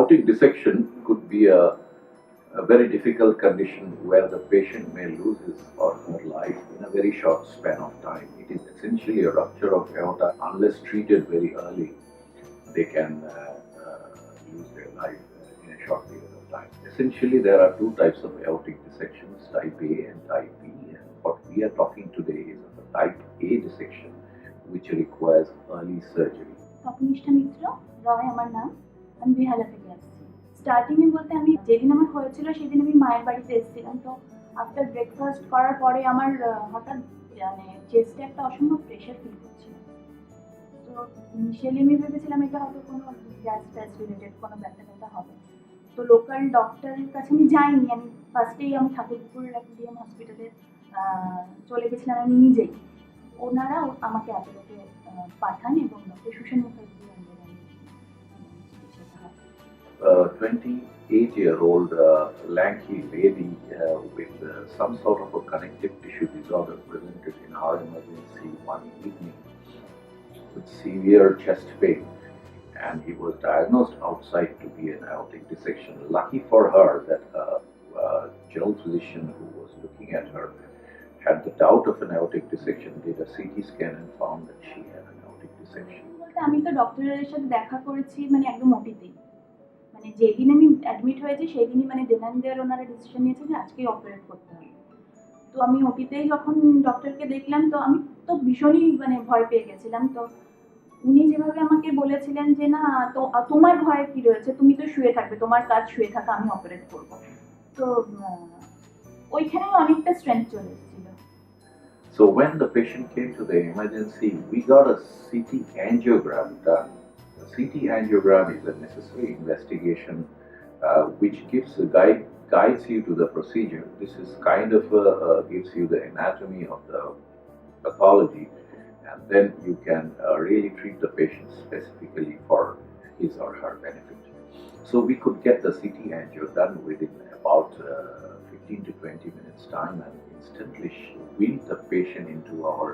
aortic dissection could be a very difficult condition where the patient may lose his or her life in a very short span of time. It is essentially a rupture of aorta. Unless treated very early, they can lose their life in a short period of time. Essentially, there are two types of aortic dissections, type A and type B. And what we are talking today is of a type A dissection, which requires early surgery. তপনিষ্ঠা মিত্র রয় আমার নাম, আমি বেহালা থেকে আসছি। স্টার্টিংয়ে বলতে আমি যেদিন আমার হয়েছিল সেদিন আমি মায়ের বাড়িতে এসেছিলাম। তো আফটার ব্রেকফাস্ট করার পরে আমার হঠাৎ মানে চেস্টে একটা অসম্ভব প্রেশার ফিল করছিল। তো ইনিশিয়ালি আমি ভেবেছিলাম এটা হয়তো কোনো গ্যাস ট্যাস রিলেটেড কোনো ব্যথা হবে। তো লোকাল ডক্টরের কাছে আমি যাইনি, আমি ফার্স্টেই আমি ঠাকুরপুরের একটা ডিএম হসপিটালে চলে গেছিলাম আমি নিজেই। ওনারা আমাকে অ্যাপোলোতে পাঠান এবং doctor Sushan Mukherjee 28-year-old lanky lady with some sort of a connective tissue disorder presented in our emergency one evening with severe chest pain, and he was diagnosed outside to be an aortic dissection. Lucky for her that a general physician who was looking at her had the doubt of an aortic dissection, did a CT scan and found that she had an aortic dissection. আমি তো ডক্টরের সাথে দেখা করেছি মানে একদম ওটিতেই, মানে যেদিন আমি অ্যাডমিট হয়েছি সেই দিনই মানে দেনান্দের ওনারা ডিসিশন নিয়েছে যে আজকেই অপারেট করতে হবে। তো আমি ওটিতেই যখন ডক্টরকে দেখলাম তো আমি তো ভীষণই মানে ভয় পেয়ে গেছিলাম। তো উনি যেভাবে আমাকে বলেছিলেন যে না তো তোমার ভয় কি রয়েছে, তুমি তো শুয়ে থাকবে, তোমার কাজ শুয়ে থাকা, আমি অপারেট করবো। তো ওইখানেই অনেকটা স্ট্রেংথ চলে এসেছিল। So when the patient came to the emergency, we got a CT angiogram done. The CT angiogram is a necessary investigation which guides you to the procedure. This is kind of gives you the anatomy of the pathology, and then you can really treat the patient specifically for his or her benefit. So we could get the CT angio done within about 15 to 20 minutes time, and instantly wheel the patient into our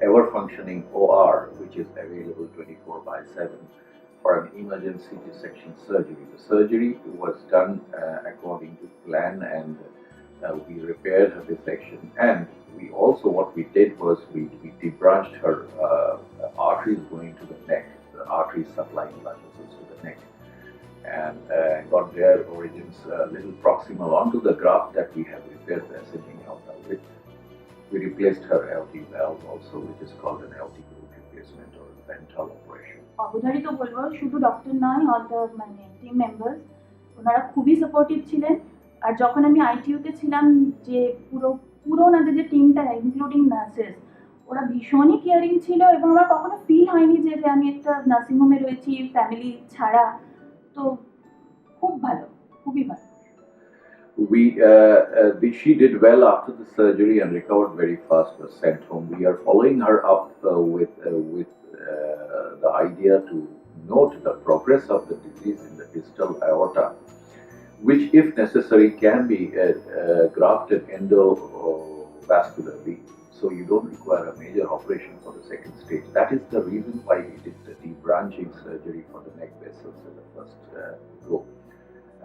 ever-functioning OR, which is available 24/7 for an emergency dissection surgery. The surgery was done according to plan, and we repaired her dissection. And we also, what we did was we debranched her arteries going to the neck, the arteries supplying blood vessels to the neck, and got their origins a little proximal onto the graft that we have repaired the ascending aorta with. We replaced her aortic valve also, which is called an aortic root replacement or Bentall operation. অবধারিত বলবো শুধু doctor নয়, all the মানে team members ওনারা খুবই supportive ছিলেন। আর যখন আমি আইটিইউতে ছিলাম যে পুরো ওনাদের যে টিমটা ইনক্লুডিং নার্সেস ওরা ভীষণই কেয়ারিং ছিল, এবং আমার কখনো ফিল হয়নি যে আমি একটা নার্সিংহোমে রয়েছি ফ্যামিলি ছাড়া। তো খুব ভালো, খুবই ভালো। She did well after the surgery and recovered very fast, was sent home. We are following her up with the idea to note the progress of the disease in the distal aorta, which if necessary can be grafted endovascularly, so you don't require a major operation for the second stage. That is the reason why we did the debranching surgery for the neck vessels in the first go.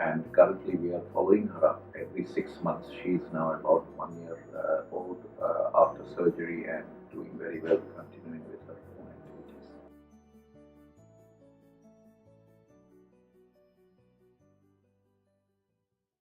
And currently we are following her up every 6 months. She is now about 1 year old after surgery and doing very well, continuing with her own activities.